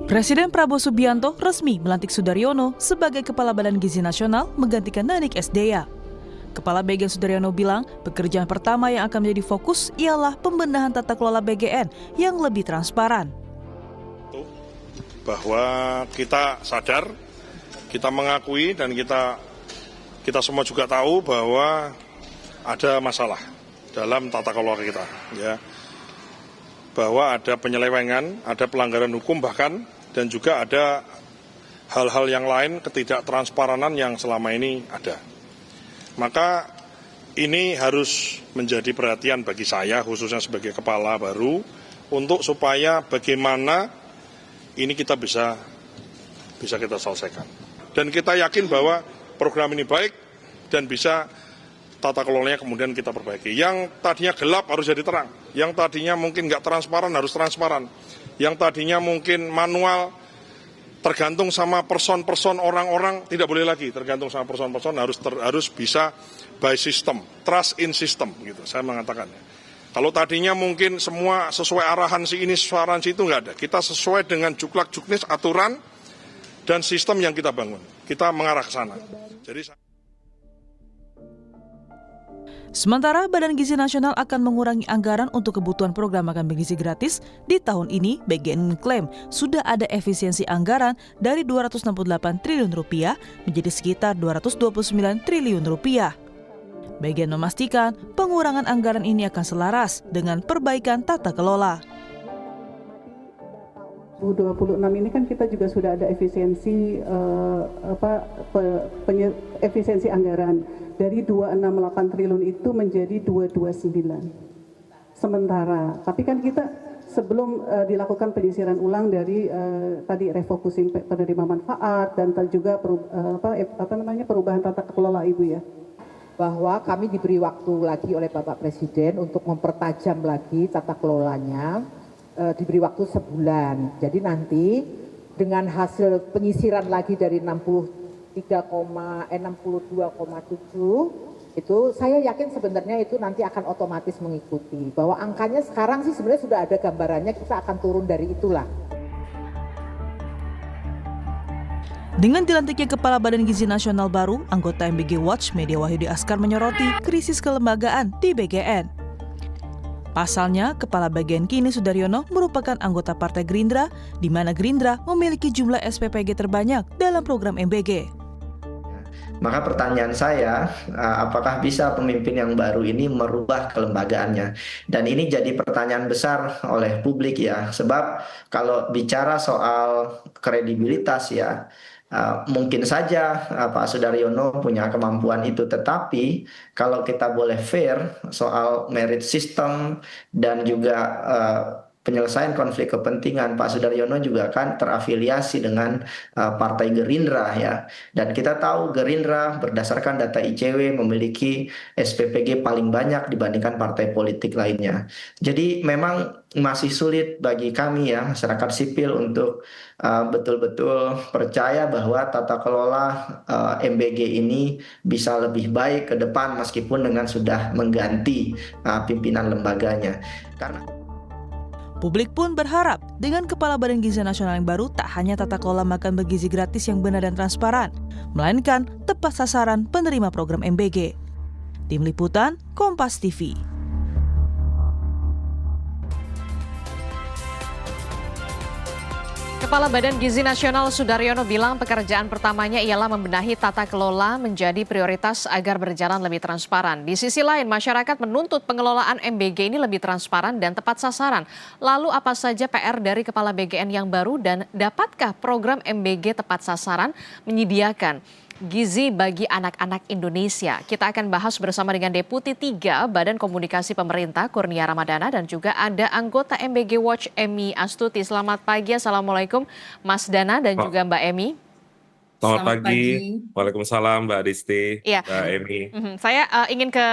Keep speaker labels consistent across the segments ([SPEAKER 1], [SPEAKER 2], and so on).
[SPEAKER 1] Presiden Prabowo Subianto resmi melantik Sudaryono sebagai Kepala Badan Gizi Nasional menggantikan Nadik Sdya. Kepala BGN Sudaryono bilang pekerjaan pertama yang akan menjadi fokus ialah pembenahan tata kelola BGN yang lebih transparan.
[SPEAKER 2] Bahwa kita sadar, kita mengakui dan kita semua juga tahu bahwa ada masalah dalam tata kelola kita, ya. Bahwa ada penyelewengan, ada pelanggaran hukum bahkan, dan juga ada hal-hal yang lain ketidaktransparan yang selama ini ada. Maka ini harus menjadi perhatian bagi saya, khususnya sebagai kepala baru, untuk supaya bagaimana ini kita bisa kita selesaikan. Dan kita yakin bahwa program ini baik dan bisa tata kelolanya kemudian kita perbaiki. Yang tadinya gelap harus jadi terang. Yang tadinya mungkin nggak transparan harus transparan. Yang tadinya mungkin manual tergantung sama person-person orang-orang tidak boleh lagi tergantung sama person-person, harus bisa by system, trust in system gitu. Saya mengatakan. Kalau tadinya mungkin semua sesuai arahan si ini, sesuai arahan si itu nggak ada. Kita sesuai dengan juklak juknis aturan dan sistem yang kita bangun. Kita mengarah ke sana.
[SPEAKER 1] Sementara Badan Gizi Nasional akan mengurangi anggaran untuk kebutuhan program makan bergizi gratis, di tahun ini BGN mengklaim sudah ada efisiensi anggaran dari Rp268 triliun menjadi sekitar Rp229 triliun. BGN memastikan pengurangan anggaran ini akan selaras dengan perbaikan tata kelola.
[SPEAKER 3] 2026 ini kan kita juga sudah ada efisiensi efisiensi anggaran dari 268 triliun itu menjadi 229. Sementara, tapi kan kita sebelum dilakukan penyisiran ulang dari tadi refocusing penerima manfaat dan juga perubahan tata kelola Ibu ya.
[SPEAKER 4] Bahwa kami diberi waktu lagi oleh Bapak Presiden untuk mempertajam lagi tata kelolanya. Diberi waktu sebulan. Jadi nanti dengan hasil penyisiran lagi dari 62,7 itu saya yakin sebenarnya itu nanti akan otomatis mengikuti. Bahwa angkanya sekarang sih sebenarnya sudah ada gambarannya, kita akan turun dari itulah.
[SPEAKER 1] Dengan dilantiknya Kepala Badan Gizi Nasional baru, anggota MBG Watch Media Wahyudi Askar menyoroti krisis kelembagaan di BGN. Pasalnya, Kepala BGN kini Sudaryono merupakan anggota Partai Gerindra, di mana Gerindra memiliki jumlah SPPG terbanyak dalam program MBG.
[SPEAKER 5] Maka pertanyaan saya, apakah bisa pemimpin yang baru ini merubah kelembagaannya? Dan ini jadi pertanyaan besar oleh publik ya, sebab kalau bicara soal kredibilitas ya, mungkin saja Pak Sudaryono punya kemampuan itu, tetapi kalau kita boleh fair soal merit system dan juga penyelesaian konflik kepentingan, Pak Sudaryono juga kan terafiliasi dengan Partai Gerindra ya. Dan kita tahu Gerindra berdasarkan data ICW memiliki SPPG paling banyak dibandingkan partai politik lainnya. Jadi memang masih sulit bagi kami ya, masyarakat sipil untuk betul-betul percaya bahwa tata kelola MBG ini bisa lebih baik ke depan meskipun dengan sudah mengganti pimpinan lembaganya.
[SPEAKER 1] Publik pun berharap dengan Kepala Badan Gizi Nasional yang baru tak hanya tata kelola makan bergizi gratis yang benar dan transparan, melainkan tepat sasaran penerima program MBG. Tim Liputan, Kompas TV.
[SPEAKER 6] Kepala Badan Gizi Nasional Sudaryono bilang pekerjaan pertamanya ialah membenahi tata kelola menjadi prioritas agar berjalan lebih transparan. Di sisi lain, masyarakat menuntut pengelolaan MBG ini lebih transparan dan tepat sasaran. Lalu apa saja PR dari Kepala BGN yang baru dan dapatkah program MBG tepat sasaran menyediakan gizi bagi anak-anak Indonesia? Kita akan bahas bersama dengan Deputi 3 Badan Komunikasi Pemerintah Kurnia Ramadana dan juga ada anggota MBG Watch Emi Astuti. Selamat pagi, Assalamualaikum Mas Dana dan juga Mbak Emi.
[SPEAKER 7] Selamat pagi. Waalaikumsalam Mbak Disti,
[SPEAKER 6] ya.
[SPEAKER 7] Mbak Emi.
[SPEAKER 6] Saya ingin ke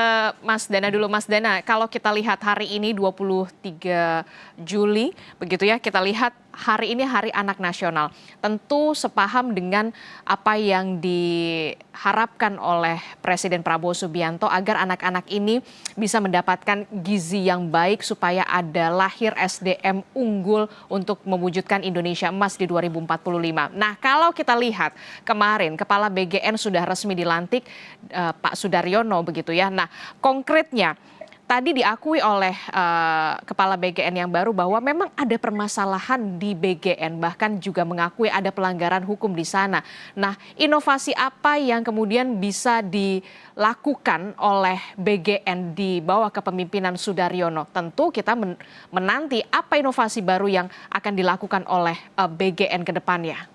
[SPEAKER 6] Mas Dana dulu. Mas Dana, kalau kita lihat hari ini 23 Juli, begitu ya, kita lihat hari ini Hari Anak Nasional. Tentu sepaham dengan apa yang diharapkan oleh Presiden Prabowo Subianto agar anak-anak ini bisa mendapatkan gizi yang baik supaya ada lahir SDM unggul untuk mewujudkan Indonesia Emas di 2045. Nah, kalau kita lihat kemarin Kepala BGN sudah resmi dilantik Pak Sudaryono begitu ya. Nah, konkretnya tadi diakui oleh Kepala BGN yang baru bahwa memang ada permasalahan di BGN, bahkan juga mengakui ada pelanggaran hukum di sana. Nah, inovasi apa yang kemudian bisa dilakukan oleh BGN di bawah kepemimpinan Sudaryono? Tentu kita menanti apa inovasi baru yang akan dilakukan oleh BGN ke depannya.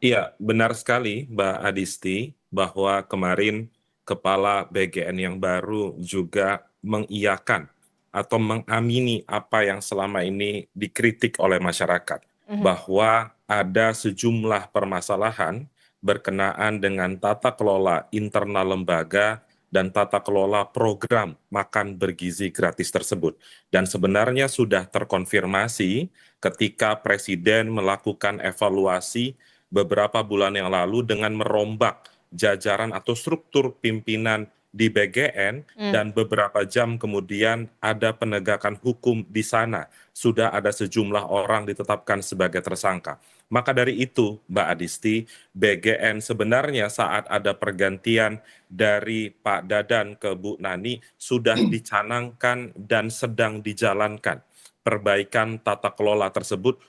[SPEAKER 7] Iya, benar sekali Mbak Adisti bahwa kemarin Kepala BGN yang baru juga mengiyakan atau mengamini apa yang selama ini dikritik oleh masyarakat, bahwa ada sejumlah permasalahan berkenaan dengan tata kelola internal lembaga dan tata kelola program makan bergizi gratis tersebut. Dan sebenarnya sudah terkonfirmasi ketika Presiden melakukan evaluasi beberapa bulan yang lalu dengan merombak jajaran atau struktur pimpinan di BGN dan beberapa jam kemudian ada penegakan hukum di sana. Sudah ada sejumlah orang ditetapkan sebagai tersangka. Maka dari itu, Mbak Adisti, BGN sebenarnya saat ada pergantian dari Pak Dadan ke Bu Nani sudah dicanangkan dan sedang dijalankan perbaikan tata kelola tersebut,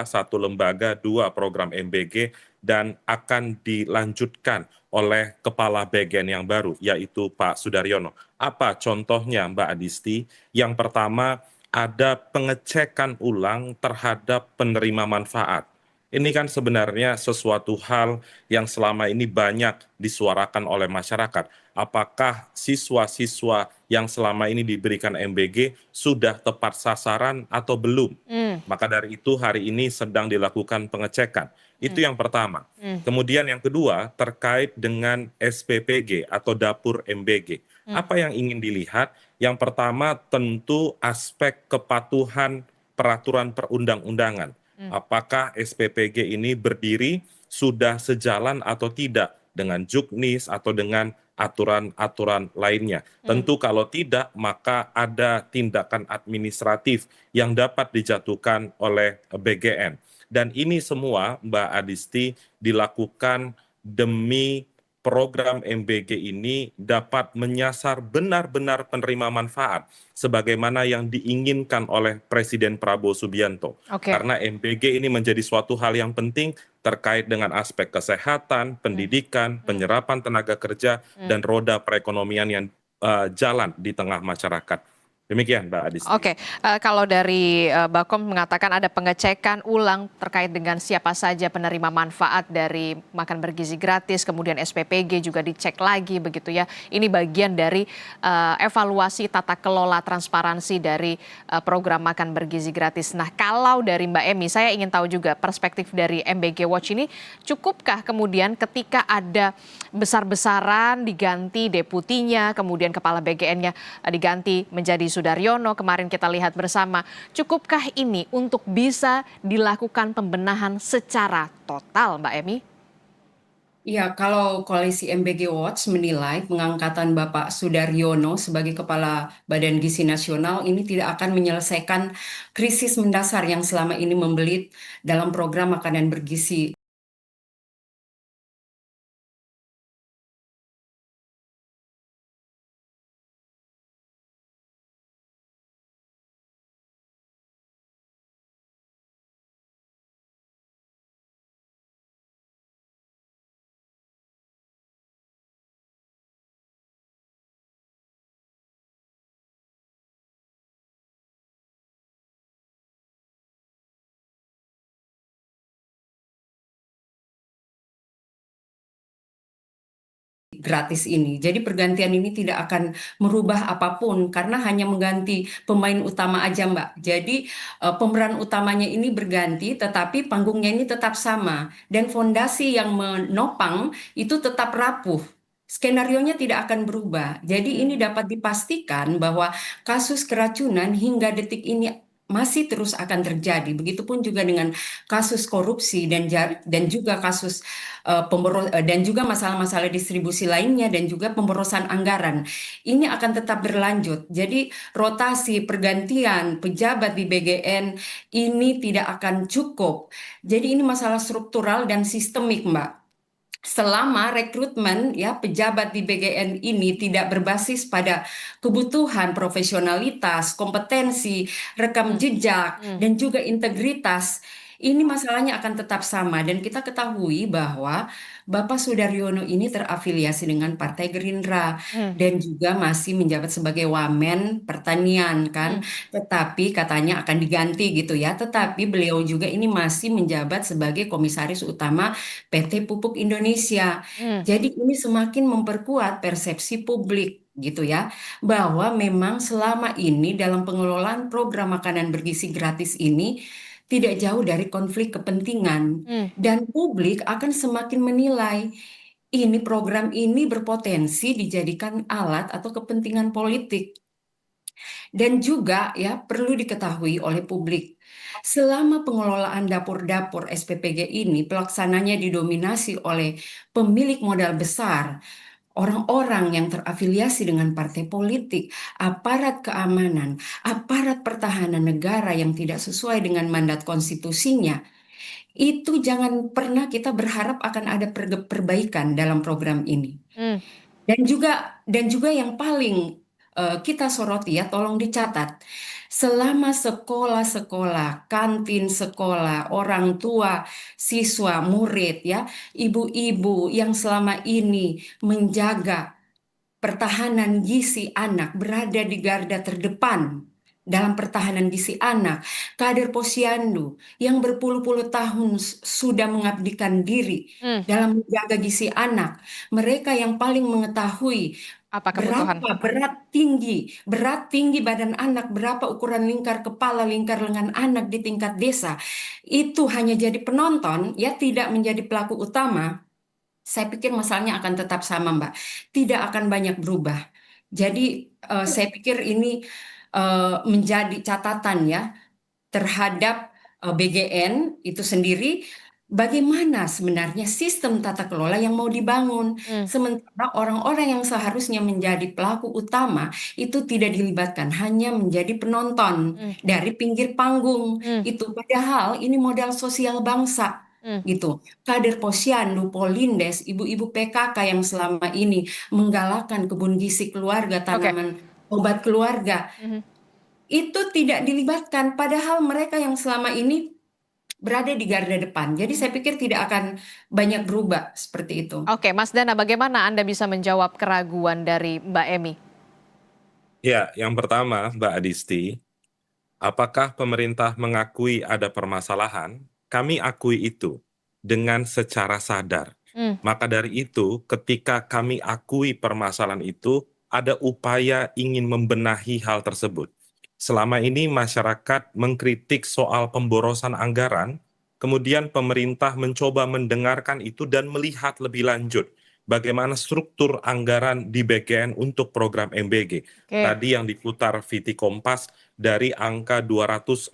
[SPEAKER 7] satu lembaga, 2 program MBG, dan akan dilanjutkan oleh Kepala BGN yang baru, yaitu Pak Sudaryono. Apa contohnya Mbak Adisti? Yang pertama, ada pengecekan ulang terhadap penerima manfaat. Ini kan sebenarnya sesuatu hal yang selama ini banyak disuarakan oleh masyarakat. Apakah siswa-siswa yang selama ini diberikan MBG sudah tepat sasaran atau belum? Maka dari itu hari ini sedang dilakukan pengecekan. Itu yang pertama. Kemudian yang kedua terkait dengan SPPG atau dapur MBG. Apa yang ingin dilihat? Yang pertama tentu aspek kepatuhan peraturan perundang-undangan. Apakah SPPG ini berdiri sudah sejalan atau tidak dengan Juknis atau dengan aturan-aturan lainnya. Tentu kalau tidak, maka ada tindakan administratif yang dapat dijatuhkan oleh BGN. Dan ini semua, Mbak Adisti, dilakukan demi program MBG ini dapat menyasar benar-benar penerima manfaat sebagaimana yang diinginkan oleh Presiden Prabowo Subianto. Karena MBG ini menjadi suatu hal yang penting terkait dengan aspek kesehatan, pendidikan, penyerapan tenaga kerja, dan roda perekonomian yang jalan di tengah masyarakat. Demikian Mbak Adisti.
[SPEAKER 6] Kalau dari Bakom mengatakan ada pengecekan ulang terkait dengan siapa saja penerima manfaat dari makan bergizi gratis, kemudian SPPG juga dicek lagi begitu ya. Ini bagian dari evaluasi tata kelola transparansi dari program makan bergizi gratis. Nah, kalau dari Mbak Emi, saya ingin tahu juga perspektif dari MBG Watch ini, cukupkah kemudian ketika ada besar-besaran diganti deputinya, kemudian kepala BGN-nya diganti menjadi Sudaryono, kemarin kita lihat bersama. Cukupkah ini untuk bisa dilakukan pembenahan secara total, Mbak Emi?
[SPEAKER 8] Ya, kalau koalisi MBG Watch menilai pengangkatan Bapak Sudaryono sebagai Kepala Badan Gizi Nasional ini tidak akan menyelesaikan krisis mendasar yang selama ini membelit dalam program makanan bergizi. Gratis ini. Jadi pergantian ini tidak akan merubah apapun karena hanya mengganti pemain utama aja, Mbak. Jadi pemeran utamanya ini berganti tetapi panggungnya ini tetap sama dan fondasi yang menopang itu tetap rapuh. Skenarionya tidak akan berubah. Jadi ini dapat dipastikan bahwa kasus keracunan hingga detik ini masih terus akan terjadi. Begitupun juga dengan kasus korupsi dan juga kasus dan juga masalah-masalah distribusi lainnya dan juga pemborosan anggaran. Ini akan tetap berlanjut. Jadi rotasi pergantian pejabat di BGN ini tidak akan cukup. Jadi ini masalah struktural dan sistemik, Mbak. Selama rekrutmen ya pejabat di BGN ini tidak berbasis pada kebutuhan profesionalitas, kompetensi, rekam jejak, dan juga integritas, ini masalahnya akan tetap sama. Dan kita ketahui bahwa Bapak Sudaryono ini terafiliasi dengan Partai Gerindra dan juga masih menjabat sebagai Wamen Pertanian kan. Tetapi katanya akan diganti gitu ya. Tetapi beliau juga ini masih menjabat sebagai Komisaris Utama PT Pupuk Indonesia. Jadi ini semakin memperkuat persepsi publik gitu ya, bahwa memang selama ini dalam pengelolaan program makanan bergizi gratis ini tidak jauh dari konflik kepentingan dan publik akan semakin menilai ini program ini berpotensi dijadikan alat atau kepentingan politik. Dan juga ya perlu diketahui oleh publik, selama pengelolaan dapur-dapur SPPG ini pelaksananya didominasi oleh pemilik modal besar, orang-orang yang terafiliasi dengan partai politik, aparat keamanan, aparat pertahanan negara yang tidak sesuai dengan mandat konstitusinya, itu jangan pernah kita berharap akan ada perbaikan dalam program ini. Dan juga yang paling kita soroti ya, tolong dicatat. Selama sekolah-sekolah, kantin sekolah, orang tua, siswa, murid ya, ibu-ibu yang selama ini menjaga pertahanan gizi anak berada di garda terdepan dalam pertahanan gizi anak, kader Posyandu yang berpuluh-puluh tahun sudah mengabdikan diri dalam menjaga gizi anak, mereka yang paling mengetahui
[SPEAKER 6] Apa kebutuhan?
[SPEAKER 8] berapa berat tinggi badan anak, berapa ukuran lingkar kepala, lingkar lengan anak di tingkat desa, itu hanya jadi penonton ya, tidak menjadi pelaku utama. Saya pikir masalahnya akan tetap sama, Mbak. Tidak akan banyak berubah. Jadi saya pikir ini menjadi catatan ya terhadap BGN itu sendiri. Bagaimana sebenarnya sistem tata kelola yang mau dibangun, sementara orang-orang yang seharusnya menjadi pelaku utama itu tidak dilibatkan, hanya menjadi penonton dari pinggir panggung. Itu padahal ini modal sosial bangsa. Gitu. Kader Posyandu, Polindes, ibu-ibu PKK yang selama ini menggalakkan kebun gizi keluarga, tanaman obat keluarga, itu tidak dilibatkan, padahal mereka yang selama ini berada di garda depan. Jadi saya pikir tidak akan banyak berubah seperti itu.
[SPEAKER 6] Oke, Mas Dana, bagaimana Anda bisa menjawab keraguan dari Mbak Emi?
[SPEAKER 7] Ya, yang pertama, Mbak Adisti, apakah pemerintah mengakui ada permasalahan? Kami akui itu dengan secara sadar. Maka dari itu, ketika kami akui permasalahan itu, ada upaya ingin membenahi hal tersebut. Selama ini masyarakat mengkritik soal pemborosan anggaran, kemudian pemerintah mencoba mendengarkan itu dan melihat lebih lanjut bagaimana struktur anggaran di BGN untuk program MBG. Tadi yang diputar VT Kompas dari angka 268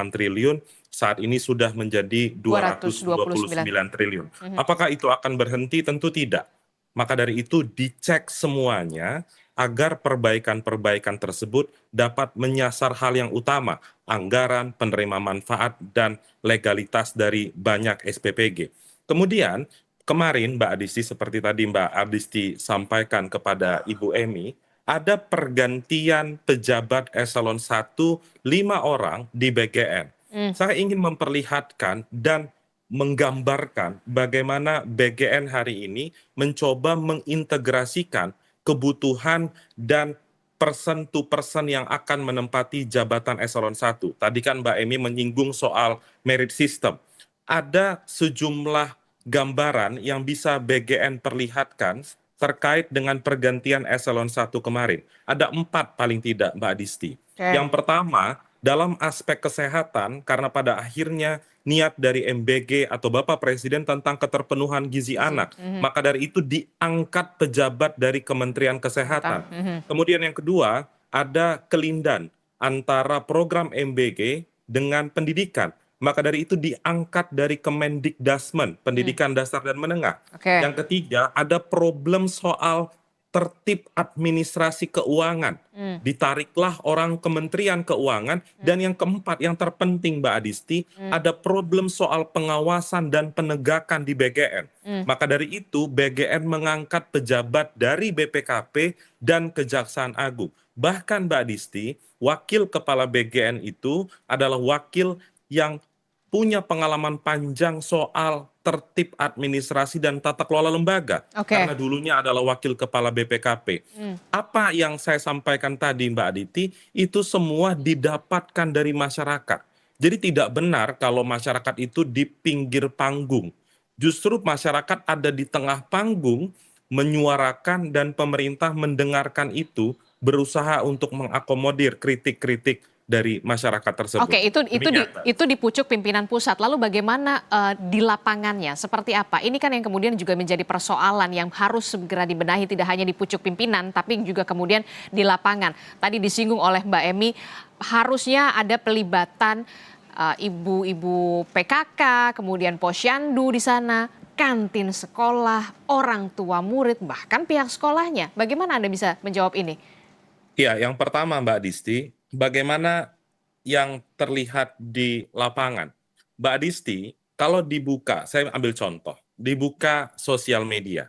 [SPEAKER 7] triliun, saat ini sudah menjadi 229 triliun. Apakah itu akan berhenti? Tentu tidak. Maka dari itu dicek semuanya agar perbaikan-perbaikan tersebut dapat menyasar hal yang utama, anggaran, penerima manfaat, dan legalitas dari banyak SPPG. Kemudian, kemarin Mbak Adisti, seperti tadi Mbak Adisti sampaikan kepada Ibu Emi, ada pergantian pejabat eselon 1, 5 orang di BGN. Saya ingin memperlihatkan dan menggambarkan bagaimana BGN hari ini mencoba mengintegrasikan kebutuhan dan person to person yang akan menempati jabatan eselon 1. Tadi kan Mbak Emi menyinggung soal merit system. Ada sejumlah gambaran yang bisa BGN perlihatkan terkait dengan pergantian eselon 1 kemarin. Ada 4 paling tidak, Mbak Adisti. Yang pertama, dalam aspek kesehatan, karena pada akhirnya niat dari MBG atau Bapak Presiden tentang keterpenuhan gizi anak, maka dari itu diangkat pejabat dari Kementerian Kesehatan. Kemudian yang kedua, ada kelindan, antara program MBG dengan pendidikan. Maka dari itu diangkat dari Kemendikdasmen, Pendidikan Dasar dan Menengah.
[SPEAKER 6] Oke.
[SPEAKER 7] Yang ketiga, ada problem soal tertib administrasi keuangan. Ditariklah orang Kementerian Keuangan. Dan yang keempat, yang terpenting Mbak Adisti, ada problem soal pengawasan dan penegakan di BGN. Maka dari itu, BGN mengangkat pejabat dari BPKP dan Kejaksaan Agung. Bahkan Mbak Adisti, wakil kepala BGN itu adalah wakil yang punya pengalaman panjang soal tertib administrasi dan tata kelola lembaga.
[SPEAKER 6] Oke.
[SPEAKER 7] Karena dulunya adalah wakil kepala BPKP. Apa yang saya sampaikan tadi Mbak Aditi, itu semua didapatkan dari masyarakat. Jadi tidak benar kalau masyarakat itu di pinggir panggung. Justru masyarakat ada di tengah panggung, menyuarakan dan pemerintah mendengarkan itu, berusaha untuk mengakomodir kritik-kritik dari masyarakat tersebut.
[SPEAKER 6] Oke,
[SPEAKER 7] Demikian, Mbak.
[SPEAKER 6] itu di pucuk pimpinan pusat. Lalu bagaimana di lapangannya? Seperti apa? Ini kan yang kemudian juga menjadi persoalan yang harus segera dibenahi, tidak hanya di pucuk pimpinan, tapi juga kemudian di lapangan. Tadi disinggung oleh Mbak Emi, harusnya ada pelibatan ibu-ibu PKK, kemudian posyandu di sana, kantin sekolah, orang tua murid, bahkan pihak sekolahnya. Bagaimana Anda bisa menjawab ini?
[SPEAKER 7] Ya, yang pertama Mbak Disti, bagaimana yang terlihat di lapangan. Mbak Disti, kalau dibuka, saya ambil contoh, dibuka sosial media,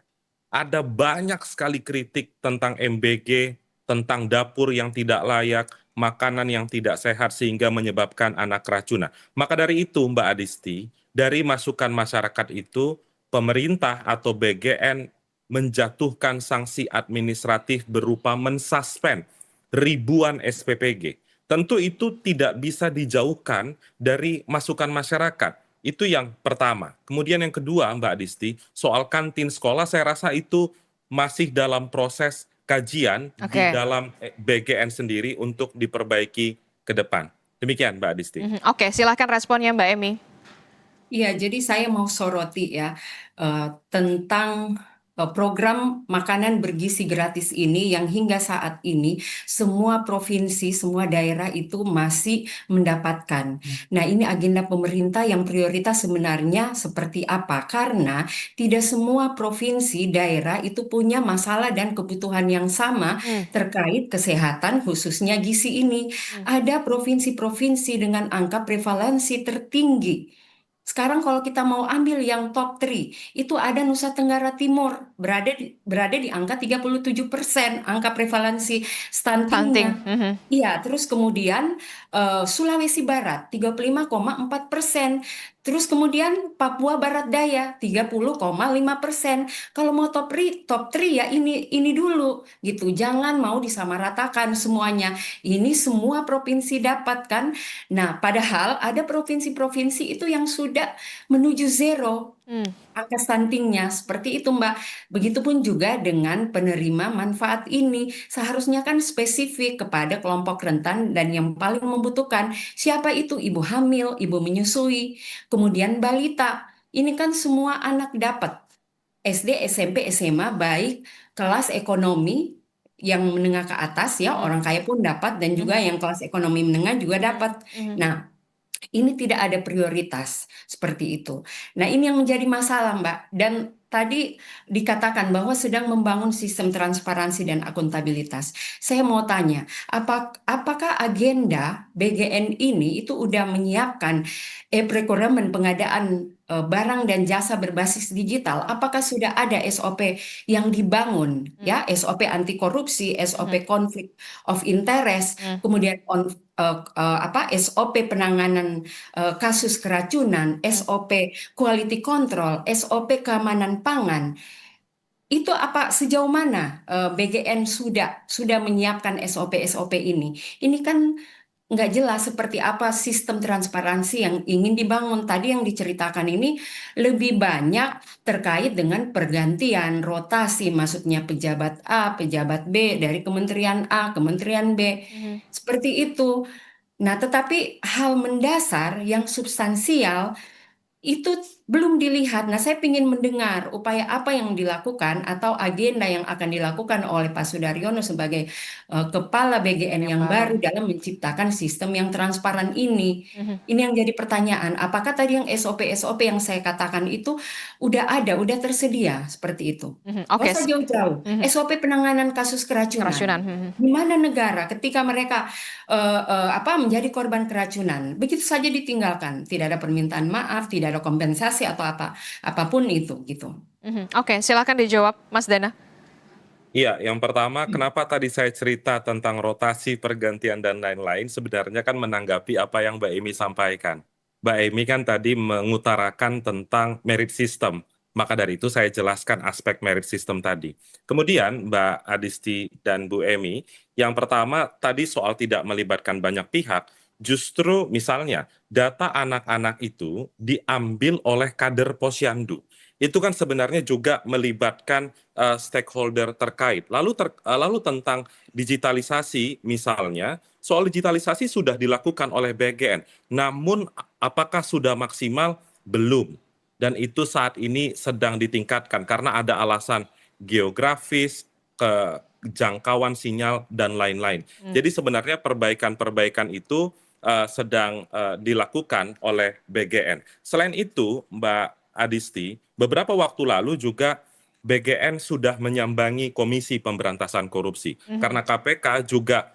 [SPEAKER 7] ada banyak sekali kritik tentang MBG, tentang dapur yang tidak layak, makanan yang tidak sehat sehingga menyebabkan anak keracunan. Maka dari itu Mbak Adisti, dari masukan masyarakat itu, pemerintah atau BGN menjatuhkan sanksi administratif berupa mensuspend ribuan SPPG. Tentu itu tidak bisa dijauhkan dari masukan masyarakat. Itu yang pertama. Kemudian yang kedua, Mbak Adisti, soal kantin sekolah saya rasa itu masih dalam proses kajian di
[SPEAKER 6] Oke.
[SPEAKER 7] dalam BGN sendiri untuk diperbaiki ke depan. Demikian Mbak Adisti.
[SPEAKER 6] Oke, silahkan responnya Mbak Emi.
[SPEAKER 8] Iya, jadi saya mau soroti ya tentang program makanan bergizi gratis ini yang hingga saat ini semua provinsi, semua daerah itu masih mendapatkan. Nah, ini agenda pemerintah yang prioritas sebenarnya seperti apa? Karena tidak semua provinsi, daerah itu punya masalah dan kebutuhan yang sama terkait kesehatan khususnya gizi ini. Ada provinsi-provinsi dengan angka prevalensi tertinggi. Sekarang kalau kita mau ambil yang top 3, itu ada Nusa Tenggara Timur, berada di angka 37% angka prevalensi stuntingnya. Iya, terus kemudian Sulawesi Barat 35,4%. Terus kemudian Papua Barat Daya 30,5%. Kalau mau top 3 ya ini dulu gitu. Jangan mau disamaratakan semuanya. Ini semua provinsi dapat kan. Nah, padahal ada provinsi-provinsi itu yang sudah menuju zero angka stuntingnya, seperti itu Mbak. Begitupun juga dengan penerima manfaat ini. Seharusnya kan spesifik kepada kelompok rentan dan yang paling membutuhkan. Siapa itu? Ibu hamil, ibu menyusui, kemudian balita. Ini kan semua anak dapat. SD, SMP, SMA, baik kelas ekonomi yang menengah ke atas ya, orang kaya pun dapat, dan juga yang kelas ekonomi menengah juga dapat. Nah, ini tidak ada prioritas seperti itu. Nah, ini yang menjadi masalah, Mbak. Dan tadi dikatakan bahwa sedang membangun sistem transparansi dan akuntabilitas. Saya mau tanya, apakah agenda BGN ini itu udah menyiapkan procurement pengadaan barang dan jasa berbasis digital? Apakah sudah ada SOP yang dibangun, ya, SOP anti korupsi, SOP konflik of interest, kemudian SOP penanganan kasus keracunan, SOP quality control, SOP keamanan pangan. Itu apa sejauh mana BGN sudah menyiapkan SOP ini? Ini kan nggak jelas seperti apa sistem transparansi yang ingin dibangun. Tadi yang diceritakan ini lebih banyak terkait dengan pergantian rotasi, maksudnya pejabat A, pejabat B dari Kementerian A, Kementerian B, seperti itu. Nah, tetapi hal mendasar yang substansial itu belum dilihat. Nah, saya ingin mendengar upaya apa yang dilakukan atau agenda yang akan dilakukan oleh Pak Sudaryono sebagai kepala BGN yang baru dalam menciptakan sistem yang transparan ini. Ini yang jadi pertanyaan, apakah tadi yang SOP-SOP yang saya katakan itu udah ada, udah tersedia seperti itu? Nggak
[SPEAKER 6] Oke,
[SPEAKER 8] usah jauh-jauh. SOP penanganan kasus keracunan. Di mana negara ketika mereka menjadi korban keracunan, begitu saja ditinggalkan, tidak ada permintaan maaf, tidak ada kompensasi atau apapun itu gitu.
[SPEAKER 6] Oke, silakan dijawab, Mas Dana.
[SPEAKER 7] Iya, yang pertama, kenapa tadi saya cerita tentang rotasi, pergantian, dan lain-lain, sebenarnya kan menanggapi apa yang Mbak Emi sampaikan. Mbak Emi kan tadi mengutarakan tentang merit system, maka dari itu saya jelaskan aspek merit system tadi. Kemudian Mbak Adisti dan Bu Emi, yang pertama tadi soal tidak melibatkan banyak pihak, justru misalnya data anak-anak itu diambil oleh kader Posyandu. Itu kan sebenarnya juga melibatkan stakeholder terkait. Lalu tentang digitalisasi misalnya, soal digitalisasi sudah dilakukan oleh BGN. Namun apakah sudah maksimal? Belum. Dan itu saat ini sedang ditingkatkan karena ada alasan geografis, kejangkauan sinyal, dan lain-lain. Jadi sebenarnya perbaikan-perbaikan itu sedang dilakukan oleh BGN. Selain itu, Mbak Adisti, beberapa waktu lalu juga BGN sudah menyambangi Komisi Pemberantasan Korupsi karena KPK juga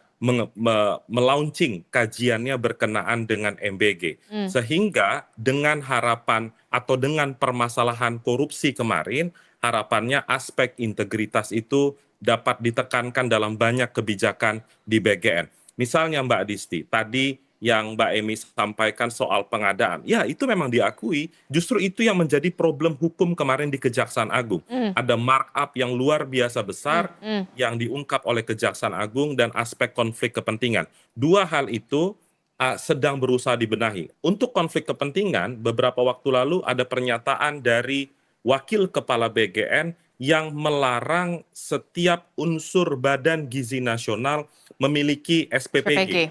[SPEAKER 7] melaunching kajiannya berkenaan dengan MBG. Sehingga dengan harapan atau dengan permasalahan korupsi kemarin, harapannya aspek integritas itu dapat ditekankan dalam banyak kebijakan di BGN. Misalnya Mbak Adisti, tadi yang Mbak Emi sampaikan soal pengadaan, ya itu memang diakui, justru itu yang menjadi problem hukum kemarin di Kejaksaan Agung. Ada markup yang luar biasa besar yang diungkap oleh Kejaksaan Agung dan aspek konflik kepentingan. Dua hal itu sedang berusaha dibenahi. Untuk konflik kepentingan, beberapa waktu lalu ada pernyataan dari Wakil Kepala BGN yang melarang setiap unsur Badan Gizi Nasional memiliki SPPG.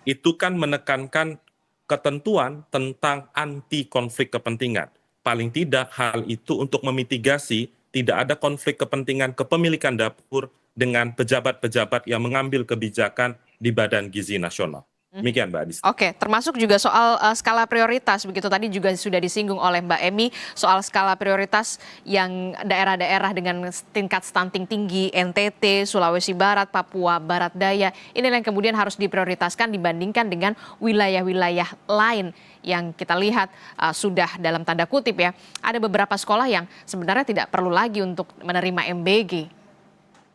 [SPEAKER 7] Itu kan menekankan ketentuan tentang anti konflik kepentingan. Paling tidak hal itu untuk memitigasi tidak ada konflik kepentingan kepemilikan dapur dengan pejabat-pejabat yang mengambil kebijakan di Badan Gizi Nasional. Demikian Mbak Adisti.
[SPEAKER 6] Oke, termasuk juga soal skala prioritas, begitu tadi juga sudah disinggung oleh Mbak Emi soal skala prioritas yang daerah-daerah dengan tingkat stunting tinggi, NTT, Sulawesi Barat, Papua Barat Daya, ini yang kemudian harus diprioritaskan dibandingkan dengan wilayah-wilayah lain yang kita lihat sudah dalam tanda kutip ya, ada beberapa sekolah yang sebenarnya tidak perlu lagi untuk menerima MBG.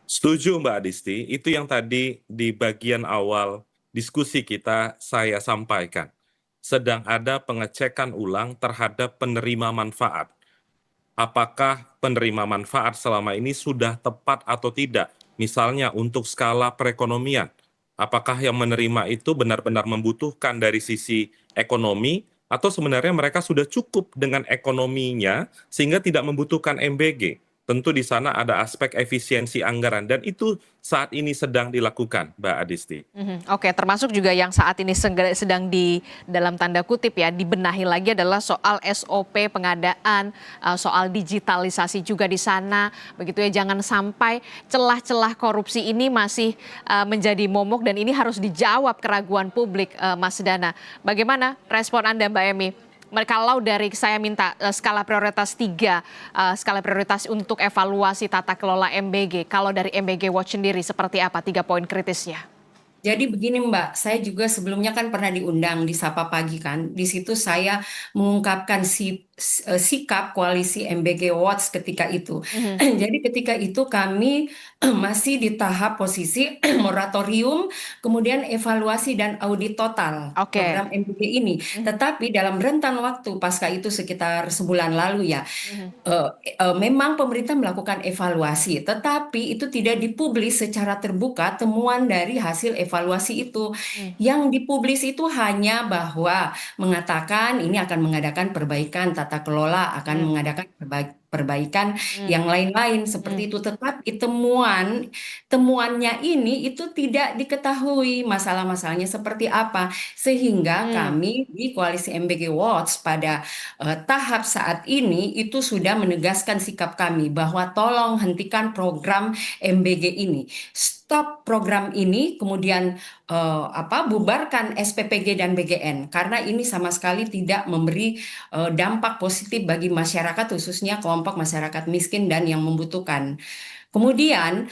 [SPEAKER 7] Setuju Mbak Adisti, itu yang tadi di bagian awal diskusi kita saya sampaikan. Sedang ada pengecekan ulang terhadap penerima manfaat. Apakah penerima manfaat selama ini sudah tepat atau tidak? Misalnya untuk skala perekonomian. Apakah yang menerima itu benar-benar membutuhkan dari sisi ekonomi atau sebenarnya mereka sudah cukup dengan ekonominya sehingga tidak membutuhkan MBG? Tentu di sana ada aspek efisiensi anggaran dan itu saat ini sedang dilakukan, Mbak Adisti.
[SPEAKER 6] Oke, termasuk juga yang saat ini sedang di dalam tanda kutip ya dibenahi lagi adalah soal SOP pengadaan, soal digitalisasi juga di sana, begitu ya. Jangan sampai celah-celah korupsi ini masih menjadi momok dan ini harus dijawab keraguan publik, Mas Dana. Bagaimana respon Anda, Mbak Emi? Kalau dari saya minta skala prioritas 3, skala prioritas untuk evaluasi tata kelola MBG, kalau dari MBG Watch sendiri seperti apa 3 poin kritisnya?
[SPEAKER 8] Jadi begini Mbak, saya juga sebelumnya kan pernah diundang di Sapa Pagi kan. Di situ saya mengungkapkan sikap koalisi MBG Watch ketika itu. Jadi ketika itu kami masih di tahap posisi moratorium, kemudian evaluasi dan audit total program MBG ini. Tetapi dalam rentan waktu pasca itu sekitar sebulan lalu ya, memang pemerintah melakukan evaluasi, tetapi itu tidak dipublis secara terbuka temuan dari hasil evaluasi itu. Yang dipublis itu hanya bahwa mengatakan ini akan mengadakan perbaikan tata kelola, akan mengadakan perbaikan yang lain-lain seperti itu. Tetapi temuannya ini itu tidak diketahui masalah-masalahnya seperti apa, sehingga kami di Koalisi MBG Watch pada tahap saat ini itu sudah menegaskan sikap kami bahwa tolong hentikan program MBG ini, stop program ini, kemudian bubarkan SPPG dan BGN karena ini sama sekali tidak memberi dampak positif bagi masyarakat, khususnya kelompok masyarakat miskin dan yang membutuhkan. Kemudian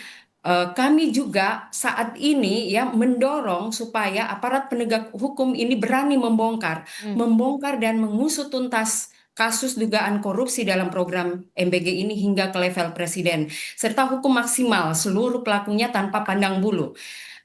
[SPEAKER 8] kami juga saat ini ya mendorong supaya aparat penegak hukum ini berani membongkar dan mengusut tuntas kasus dugaan korupsi dalam program MBG ini hingga ke level presiden, serta hukum maksimal seluruh pelakunya tanpa pandang bulu.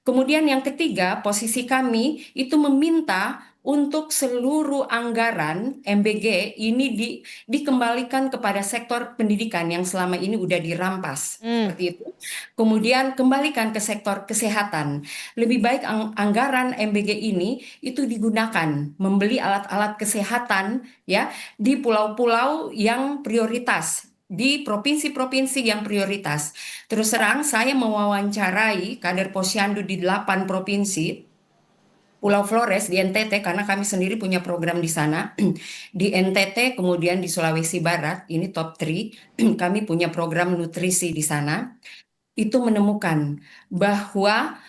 [SPEAKER 8] Kemudian yang ketiga, posisi kami itu meminta untuk seluruh anggaran MBG ini dikembalikan kepada sektor pendidikan yang selama ini udah dirampas, seperti itu. Kemudian kembalikan ke sektor kesehatan. Lebih baik anggaran MBG ini itu digunakan membeli alat-alat kesehatan ya di pulau-pulau yang prioritas, di provinsi-provinsi yang prioritas. Terus terang saya mewawancarai kader Posyandu di 8 provinsi, Pulau Flores di NTT karena kami sendiri punya program di sana. Di NTT kemudian di Sulawesi Barat, ini top 3, kami punya program nutrisi di sana. Itu menemukan bahwa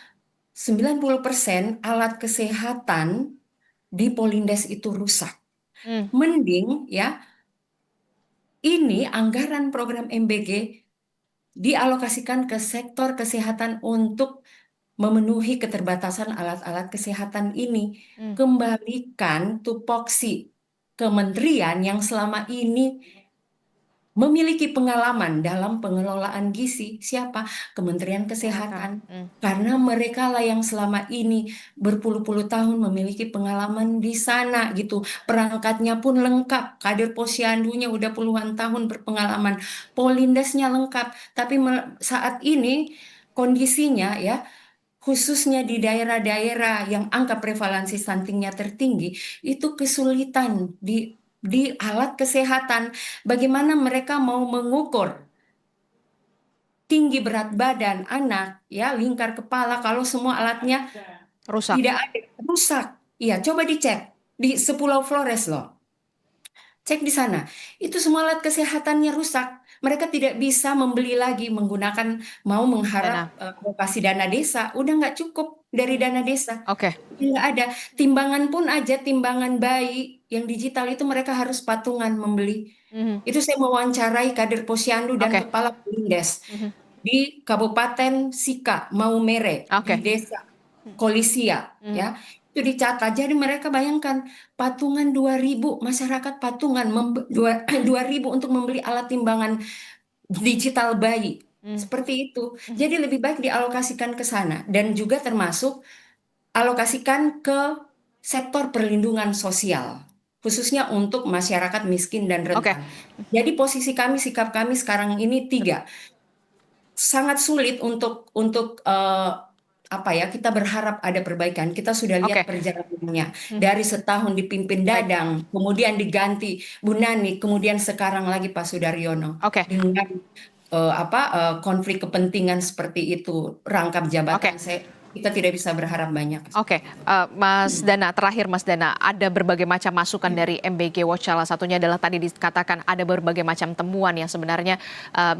[SPEAKER 8] 90% alat kesehatan di Polindes itu rusak. Mending ya ini anggaran program MBG dialokasikan ke sektor kesehatan untuk memenuhi keterbatasan alat-alat kesehatan ini. Kembalikan tupoksi kementerian yang selama ini memiliki pengalaman dalam pengelolaan gizi. Siapa? Kementerian Kesehatan. Karena mereka lah yang selama ini berpuluh-puluh tahun memiliki pengalaman di sana gitu. Perangkatnya pun lengkap. Kader Posyandunya udah puluhan tahun berpengalaman. Polindesnya lengkap. Tapi saat ini kondisinya ya, khususnya di daerah-daerah yang angka prevalensi stuntingnya tertinggi, itu kesulitan di alat kesehatan. Bagaimana mereka mau mengukur tinggi berat badan anak, ya lingkar kepala kalau semua alatnya tidak ada, rusak. Iya, coba dicek di Sepulau Flores loh. Cek di sana, itu semua alat kesehatannya rusak. Mereka tidak bisa membeli lagi menggunakan, mau mengharap alokasi dana desa, udah nggak cukup dari dana desa. Nggak ada. Timbangan pun aja, timbangan bayi yang digital itu mereka harus patungan membeli. Itu saya mewawancarai kader Posyandu dan kepala Polindes di Kabupaten Sika, Maumere, di desa Kolisia, ya. Itu dicatat. Jadi mereka bayangkan patungan 2.000 masyarakat patungan 2.000 untuk membeli alat timbangan digital bayi. Seperti itu. Jadi lebih baik dialokasikan ke sana dan juga termasuk alokasikan ke sektor perlindungan sosial, khususnya untuk masyarakat miskin dan rentan. Jadi posisi kami, sikap kami sekarang ini 3. Sangat sulit untuk kita berharap ada perbaikan. Kita sudah lihat perjalanannya dari setahun dipimpin Dadang, kemudian diganti Bu Nani, kemudian sekarang lagi Pak Sudaryono dengan konflik kepentingan seperti itu, rangkap jabatan. Kita tidak bisa berharap banyak.
[SPEAKER 6] Mas Dana, terakhir Mas Dana, ada berbagai macam masukan dari MBG Watch, salah satunya adalah tadi dikatakan ada berbagai macam temuan yang sebenarnya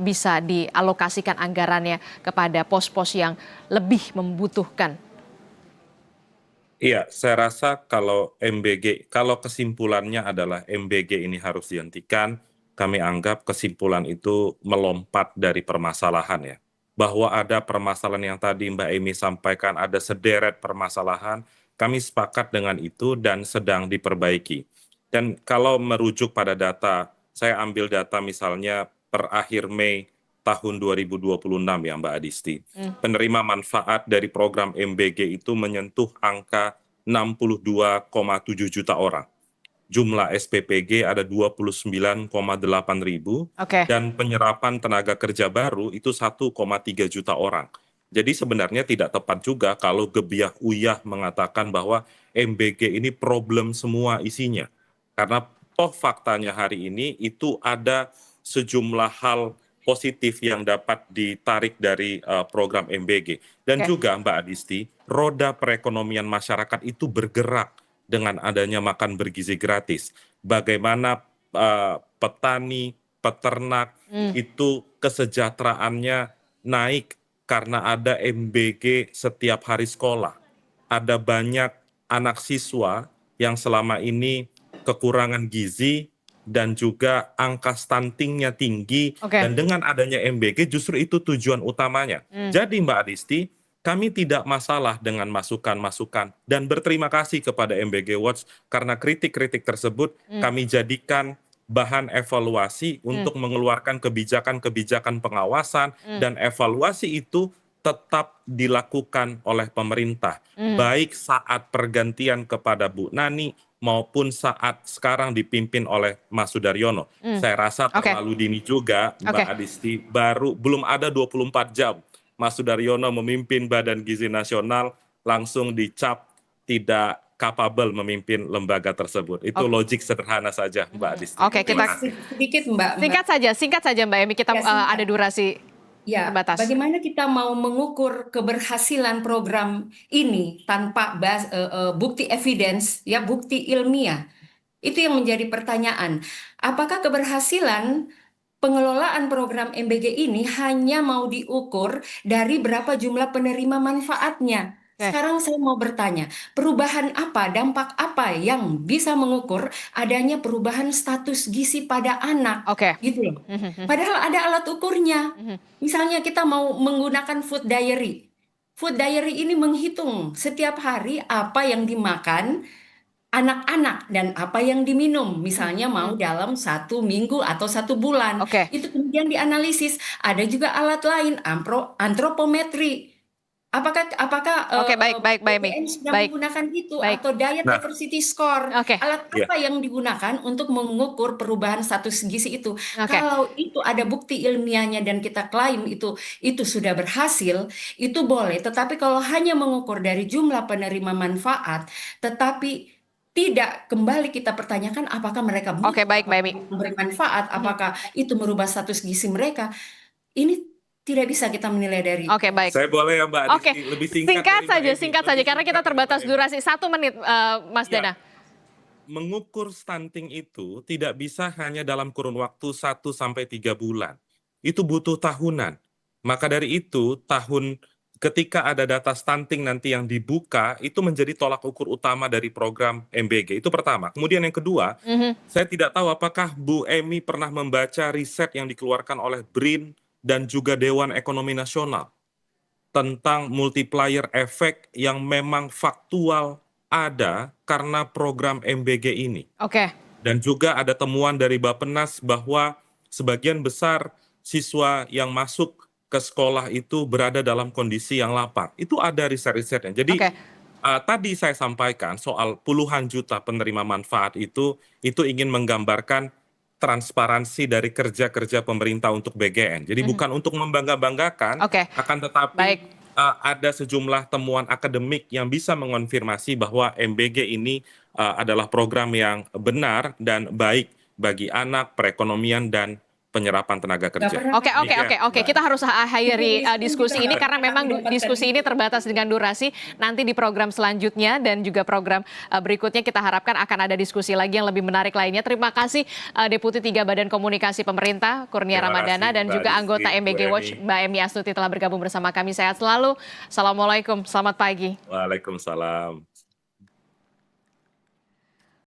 [SPEAKER 6] bisa dialokasikan anggarannya kepada pos-pos yang lebih membutuhkan.
[SPEAKER 7] Iya, saya rasa kalau kesimpulannya adalah MBG ini harus dihentikan, kami anggap kesimpulan itu melompat dari permasalahan ya. Bahwa ada permasalahan yang tadi Mbak Emy sampaikan, ada sederet permasalahan, kami sepakat dengan itu dan sedang diperbaiki. Dan kalau merujuk pada data, saya ambil data misalnya per akhir Mei tahun 2026 ya Mbak Adisti. Penerima manfaat dari program MBG itu menyentuh angka 62,7 juta orang. Jumlah SPPG ada 29,8 ribu, dan penyerapan tenaga kerja baru itu 1,3 juta orang. Jadi sebenarnya tidak tepat juga kalau gebiah uyah mengatakan bahwa MBG ini problem semua isinya. Karena toh faktanya hari ini itu ada sejumlah hal positif yang dapat ditarik dari program MBG. Dan juga Mbak Adisti, roda perekonomian masyarakat itu bergerak dengan adanya makan bergizi gratis. Bagaimana petani, peternak itu kesejahteraannya naik karena ada MBG setiap hari sekolah. Ada banyak anak siswa yang selama ini kekurangan gizi dan juga angka stuntingnya tinggi, dan dengan adanya MBG justru itu tujuan utamanya. Jadi Mbak Adisti, kami tidak masalah dengan masukan-masukan dan berterima kasih kepada MBG Watch karena kritik-kritik tersebut kami jadikan bahan evaluasi untuk mengeluarkan kebijakan-kebijakan pengawasan, dan evaluasi itu tetap dilakukan oleh pemerintah, baik saat pergantian kepada Bu Nani maupun saat sekarang dipimpin oleh Mas Sudaryono. Saya rasa terlalu dini juga, Mbak Adisti, belum ada 24 jam Mas Sudaryono memimpin Badan Gizi Nasional langsung dicap tidak capable memimpin lembaga tersebut. Itu logik sederhana saja, Mbak Adisti.
[SPEAKER 8] Oke, kita sedikit Mbak.
[SPEAKER 6] Singkat saja Mbak Emi, kita ada durasi terbatas.
[SPEAKER 8] Bagaimana kita mau mengukur keberhasilan program ini tanpa bukti evidence, ya bukti ilmiah? Itu yang menjadi pertanyaan. Apakah keberhasilan pengelolaan program MBG ini hanya mau diukur dari berapa jumlah penerima manfaatnya? Sekarang saya mau bertanya, perubahan apa, dampak apa yang bisa mengukur adanya perubahan status gizi pada anak? Gitu loh. Padahal ada alat ukurnya. Misalnya kita mau menggunakan food diary. Food diary ini menghitung setiap hari apa yang dimakan anak-anak dan apa yang diminum. Misalnya mau dalam 1 minggu atau 1 bulan. Itu kemudian dianalisis. Ada juga alat lain, antropometri. Apakah BPN sudah menggunakan itu atau diet diversity score? Alat apa yang digunakan untuk mengukur perubahan status gizi itu? Kalau itu ada bukti ilmiahnya dan kita klaim itu sudah berhasil, itu boleh. Tetapi kalau hanya mengukur dari jumlah penerima manfaat, tetapi tidak kembali kita pertanyakan apakah mereka memberi manfaat, apakah itu merubah status gizi mereka, ini tidak bisa kita menilai dari.
[SPEAKER 7] Saya boleh ya Mbak Adisti, lebih
[SPEAKER 6] singkat saja karena kita terbatas durasi 1 menit, Mas Dana.
[SPEAKER 7] Mengukur stunting itu tidak bisa hanya dalam kurun waktu 1 sampai 3 bulan. Itu butuh tahunan. Maka dari itu ketika ada data stunting nanti yang dibuka, itu menjadi tolak ukur utama dari program MBG. Itu pertama. Kemudian yang kedua, saya tidak tahu apakah Bu Emi pernah membaca riset yang dikeluarkan oleh BRIN dan juga Dewan Ekonomi Nasional tentang multiplier efek yang memang faktual ada karena program MBG ini. Dan juga ada temuan dari Bappenas bahwa sebagian besar siswa yang masuk ke sekolah itu berada dalam kondisi yang lapar. Itu ada riset-risetnya. Jadi tadi saya sampaikan soal puluhan juta penerima manfaat itu ingin menggambarkan transparansi dari kerja-kerja pemerintah untuk BGN. Jadi bukan untuk membangga-banggakan, akan tetapi ada sejumlah temuan akademik yang bisa mengonfirmasi bahwa MBG ini adalah program yang benar dan baik bagi anak, perekonomian, dan penyerapan tenaga kerja.
[SPEAKER 6] Oke. Kita harus akhiri diskusi ini karena memang diskusi ini terbatas dengan durasi. Nanti di program selanjutnya dan juga program berikutnya kita harapkan akan ada diskusi lagi yang lebih menarik lainnya. Terima kasih Deputi 3 Badan Komunikasi Pemerintah Kurnia Ramadana dan juga anggota MBG Watch Mbak Emi Astuti telah bergabung bersama kami. Sehat selalu. Assalamualaikum. Selamat pagi.
[SPEAKER 7] Waalaikumsalam.